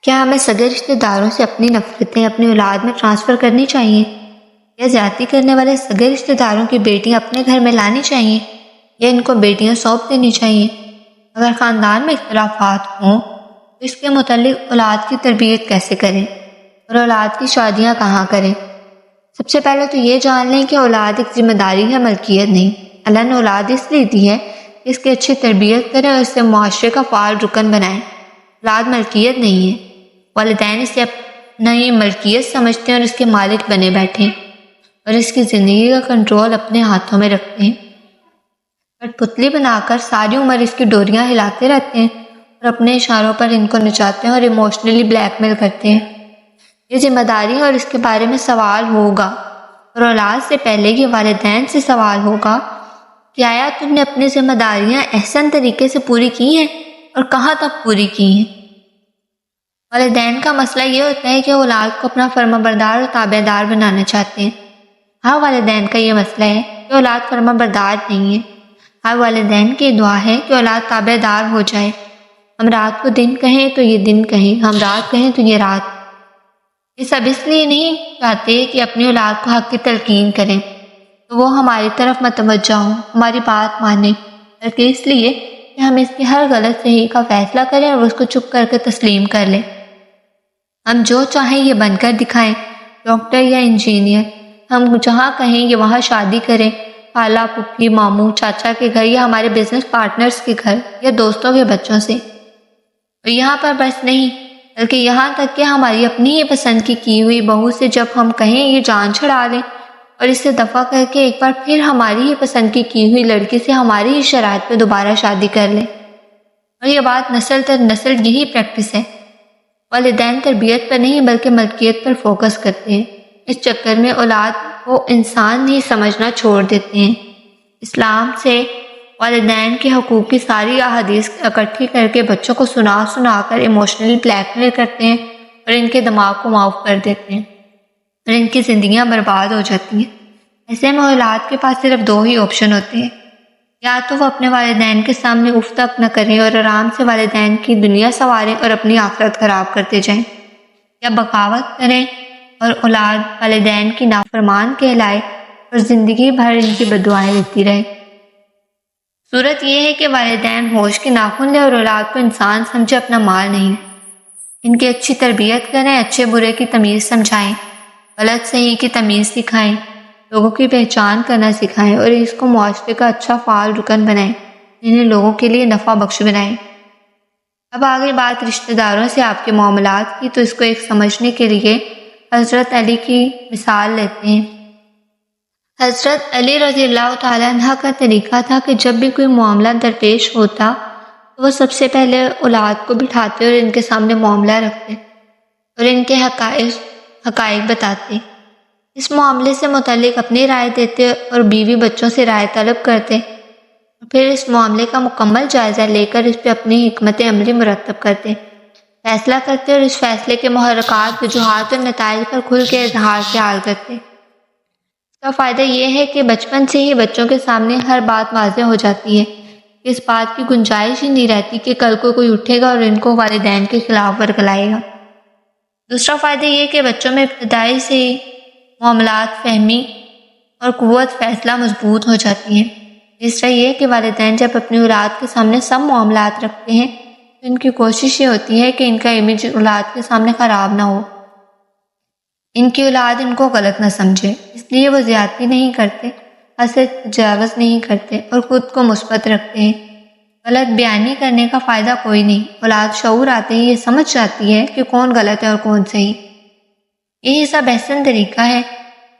کیا ہمیں صغیر رشتہ داروں سے اپنی نفرتیں اپنی اولاد میں ٹرانسفر کرنی چاہیے؟ یا زیادتی کرنے والے صغیر رشتہ داروں کی بیٹیاں اپنے گھر میں لانی چاہیے یا ان کو بیٹیاں سونپ دینی چاہیے؟ اگر خاندان میں اختلافات ہوں تو اس کے متعلق اولاد کی تربیت کیسے کریں اور اولاد کی شادیاں کہاں کریں؟ سب سے پہلے تو یہ جان لیں کہ اولاد ایک ذمہ داری ہے، ملکیت نہیں۔ اللہ نے اولاد اس لیے دی ہے کہ اس کی اچھی تربیت کریں اور اسے معاشرے کا فعال رکن بنائیں۔ اولاد ملکیت نہیں ہے، والدین اسے اپنا یہ ملکیت سمجھتے ہیں اور اس کے مالک بنے بیٹھے اور اس کی زندگی کا کنٹرول اپنے ہاتھوں میں رکھتے ہیں۔ کٹ پتلی بنا کر ساری عمر اس کی ڈوریاں ہلاتے رہتے ہیں اور اپنے اشاروں پر ان کو نچاتے ہیں اور ایموشنلی بلیک میل کرتے ہیں۔ یہ ذمہ داری ہے اور اس کے بارے میں سوال ہوگا، اور اولاد سے پہلے یہ والدین سے سوال ہوگا کہ آیا تم نے اپنی ذمہ داریاں احسن طریقے سے پوری کی ہیں اور کہاں تک پوری کی ہیں؟ والدین کا مسئلہ یہ ہوتا ہے کہ اولاد کو اپنا فرما بردار اور تابع دار بنانا چاہتے ہیں۔ ہر والدین کا یہ مسئلہ ہے کہ اولاد فرما بردار نہیں ہے۔ ہر والدین کی دعا ہے کہ اولاد تابع دار ہو جائے۔ ہم رات کو دن کہیں تو یہ دن کہیں، ہم رات کہیں تو یہ رات۔ یہ سب اس لیے نہیں چاہتے کہ اپنی اولاد کو حق کی تلقین کریں تو وہ ہماری طرف متوجہ ہوں، ہماری بات مانیں، بلکہ اس لیے کہ ہم اس کی ہر غلط صحیح کا فیصلہ کریں اور اس کو چپ کر کے تسلیم کر لیں۔ ہم جو چاہیں یہ بن کر دکھائیں، ڈاکٹر یا انجینئر۔ ہم جہاں کہیں یہ وہاں شادی کریں، خالہ، پھوپھی، ماموں، چاچا کے گھر یا ہمارے بزنس پارٹنرز کے گھر یا دوستوں کے بچوں سے۔ اور یہاں پر بس نہیں، بلکہ یہاں تک کہ ہماری اپنی ہی پسند کی ہوئی بہو سے جب ہم کہیں یہ جان چھڑا لیں اور اس سے دفع کر کے ایک بار پھر ہماری ہی پسند کی ہوئی لڑکی سے ہماری ہی شرائط پہ دوبارہ شادی کر لیں۔ اور یہ بات نسل در نسل یہی پریکٹس ہے۔ والدین تربیت پر نہیں بلکہ ملکیت پر فوکس کرتے ہیں۔ اس چکر میں اولاد کو انسان نہیں سمجھنا چھوڑ دیتے ہیں۔ اسلام سے والدین کے حقوق کی ساری احادیث اکٹھی کر کے بچوں کو سنا کر ایموشنلی بلیک میل کرتے ہیں اور ان کے دماغ کو معاف کر دیتے ہیں اور ان کی زندگیاں برباد ہو جاتی ہیں۔ ایسے میں اولاد کے پاس صرف دو ہی آپشن ہوتے ہیں، یا تو وہ اپنے والدین کے سامنے اف تک نہ کریں اور آرام سے والدین کی دنیا سنواریں اور اپنی آخرت خراب کرتے جائیں، یا بغاوت کریں اور اولاد والدین کی نافرمان کہلائے اور زندگی بھر ان کی بددعائیں دیتی رہے۔ صورت یہ ہے کہ والدین ہوش کے ناخن لیں اور اولاد کو انسان سمجھے، اپنا مال نہیں۔ ان کی اچھی تربیت کریں، اچھے برے کی تمیز سمجھائیں، غلط صحیح کی تمیز سکھائیں، لوگوں کی پہچان کرنا سکھائیں اور اس کو معاشرے کا اچھا فعال رکن بنائیں، انہیں لوگوں کے لیے نفع بخش بنائیں۔ اب آگے بات رشتہ داروں سے آپ کے معاملات کی، تو اس کو ایک سمجھنے کے لیے حضرت علی کی مثال لیتے ہیں۔ حضرت علی رضی اللہ تعالیٰ عنہ کا طریقہ تھا کہ جب بھی کوئی معاملہ درپیش ہوتا تو وہ سب سے پہلے اولاد کو بٹھاتے اور ان کے سامنے معاملہ رکھتے اور ان کے حقائق بتاتے، اس معاملے سے متعلق اپنی رائے دیتے اور بیوی بچوں سے رائے طلب کرتے اور پھر اس معاملے کا مکمل جائزہ لے کر اس پہ اپنی حکمت عملی مرتب کرتے، فیصلہ کرتے اور اس فیصلے کے محرکات، وجوہات اور نتائج پر کھل کے اظہار خیال کرتے۔ اس کا فائدہ یہ ہے کہ بچپن سے ہی بچوں کے سامنے ہر بات واضح ہو جاتی ہے، اس بات کی گنجائش ہی نہیں رہتی کہ کل کو کوئی اٹھے گا اور ان کو والدین کے خلاف ورگلائے گا۔ دوسرا فائدہ یہ کہ بچوں میں ابتدائی سے ہی معاملات فہمی اور قوت فیصلہ مضبوط ہو جاتی ہے۔ تیسرا یہ کہ والدین جب اپنی اولاد کے سامنے سب معاملات رکھتے ہیں تو ان کی کوشش یہ ہوتی ہے کہ ان کا امیج اولاد کے سامنے خراب نہ ہو، ان کی اولاد ان کو غلط نہ سمجھے، اس لیے وہ زیادتی نہیں کرتے، حد سے تجاوز نہیں کرتے اور خود کو مثبت رکھتے ہیں۔ غلط بیانی کرنے کا فائدہ کوئی نہیں، اولاد شعور آتے ہی یہ سمجھ جاتی ہے کہ کون غلط ہے اور کون صحیح۔ یہی سب احسن طریقہ ہے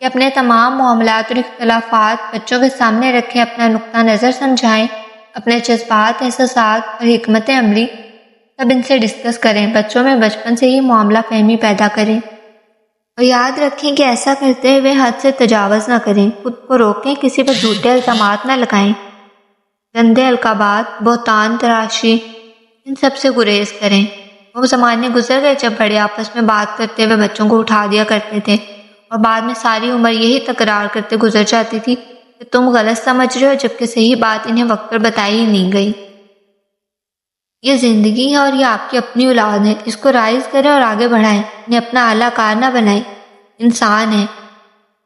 کہ اپنے تمام معاملات اور اختلافات بچوں کے سامنے رکھیں، اپنا نقطہ نظر سمجھائیں، اپنے جذبات، احساسات اور حکمت عملی سب ان سے ڈسکس کریں، بچوں میں بچپن سے ہی معاملہ فہمی پیدا کریں اور یاد رکھیں کہ ایسا کرتے ہوئے حد سے تجاوز نہ کریں، خود کو روکیں، کسی پر جھوٹے الزامات نہ لگائیں، گندے القابات، بہتان تراشی، ان سب سے گریز کریں۔ وہ زمانے گزر گئے جب بڑے آپس میں بات کرتے ہوئے بچوں کو اٹھا دیا کرتے تھے اور بعد میں ساری عمر یہی تکرار کرتے گزر جاتی تھی کہ تم غلط سمجھ رہے ہو، جبکہ صحیح بات انہیں وقت پر بتائی ہی نہیں گئی۔ یہ زندگی ہے اور یہ آپ کی اپنی اولاد ہے، اس کو رائز کریں اور آگے بڑھائیں، انہیں اپنا اعلیٰ کار نہ بنائیں۔ انسان ہے،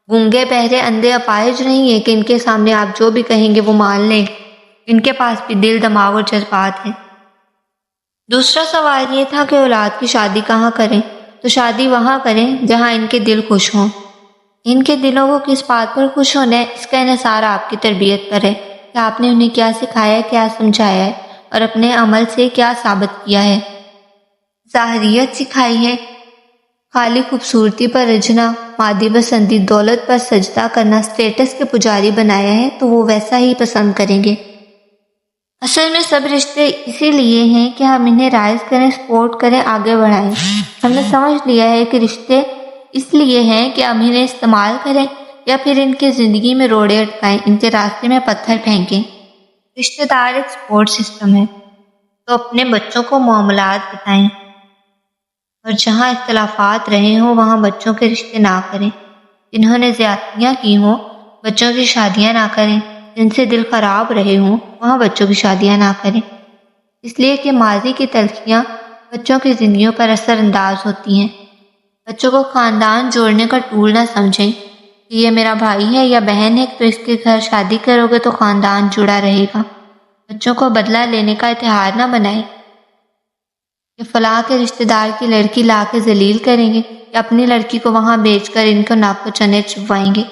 گونگے بہرے اندھے اپاہج نہیں ہے کہ ان کے سامنے آپ جو بھی کہیں گے وہ مان لیں، ان کے پاس بھی دل، دماغ اور جذبات ہیں۔ دوسرا سوال یہ تھا کہ اولاد کی شادی کہاں کریں؟ تو شادی وہاں کریں جہاں ان کے دل خوش ہوں۔ ان کے دلوں کو کس بات پر خوش ہونا ہے، اس کا انحصار آپ کی تربیت پر ہے کہ آپ نے انہیں کیا سکھایا ہے، کیا سمجھایا ہے اور اپنے عمل سے کیا ثابت کیا ہے۔ ظاہریت سکھائی ہے، خالی خوبصورتی پر رجنا، مادی پسندی، دولت پر سجدہ کرنا، سٹیٹس کے پجاری بنایا ہے تو وہ ویسا ہی پسند کریں گے۔ اصل میں سب رشتے اسی لیے ہیں کہ ہم انہیں رائز کریں، سپورٹ کریں، آگے بڑھائیں۔ ہم نے سمجھ لیا ہے کہ رشتے اس لیے ہیں کہ ہم انہیں استعمال کریں یا پھر ان کی زندگی میں روڑے اٹکائیں، ان کے راستے میں پتھر پھینکیں۔ رشتے دار ایک سپورٹ سسٹم ہے، تو اپنے بچوں کو معاملات بتائیں اور جہاں اختلافات رہے ہوں وہاں بچوں کے رشتے نہ کریں۔ جنہوں نے زیادتیاں کی ہوں بچوں کی شادیاں نہ کریں، جن سے دل خراب رہے ہوں وہاں بچوں کی شادیاں نہ کریں، اس لیے کہ ماضی کی تلخیاں بچوں کی زندگیوں پر اثر انداز ہوتی ہیں۔ بچوں کو خاندان جوڑنے کا ٹول نہ سمجھیں کہ یہ میرا بھائی ہے یا بہن ہے تو اس کے گھر شادی کرو گے تو خاندان جڑا رہے گا۔ بچوں کو بدلہ لینے کا اتحاد نہ بنائیں کہ فلاں کے رشتہ دار کی لڑکی لا کے ذلیل کریں گے یا اپنی لڑکی کو وہاں بیچ کر ان کو ناک کو چنے چبوائیں گے۔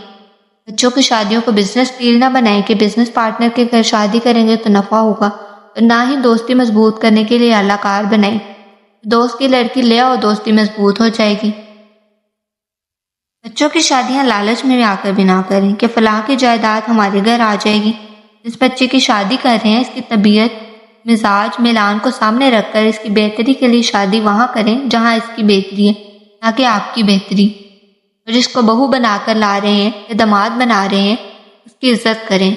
بچوں کی شادیوں کو بزنس ڈیل نہ بنائیں کہ بزنس پارٹنر کے گھر شادی کریں گے تو نفع ہوگا، اور نہ ہی دوستی مضبوط کرنے کے لیے اعلیٰ کار بنائیں۔ دوست کی لڑکی لے آؤ، دوستی مضبوط ہو جائے گی۔ بچوں کی شادیاں لالچ میں آ کر بھی نہ کریں کہ فلاں کی جائیداد ہمارے گھر آ جائے گی۔ جس بچے کی شادی کر رہے ہیں اس کی طبیعت، مزاج، میلان کو سامنے رکھ کر اس کی بہتری کے لیے شادی وہاں کریں جہاں اس کی بہتری ہے، نہ کہ آپ کی بہتری۔ اور جس کو بہو بنا کر لا رہے ہیں یا داماد بنا رہے ہیں اس کی عزت کریں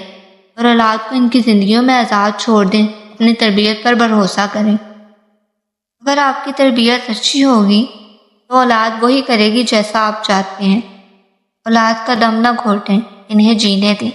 اور اولاد کو ان کی زندگیوں میں آزاد چھوڑ دیں، اپنی تربیت پر بھروسہ کریں۔ اگر آپ کی تربیت اچھی ہوگی تو اولاد وہی کرے گی جیسا آپ چاہتے ہیں۔ اولاد کا دم نہ گھوٹیں، انہیں جینے دیں۔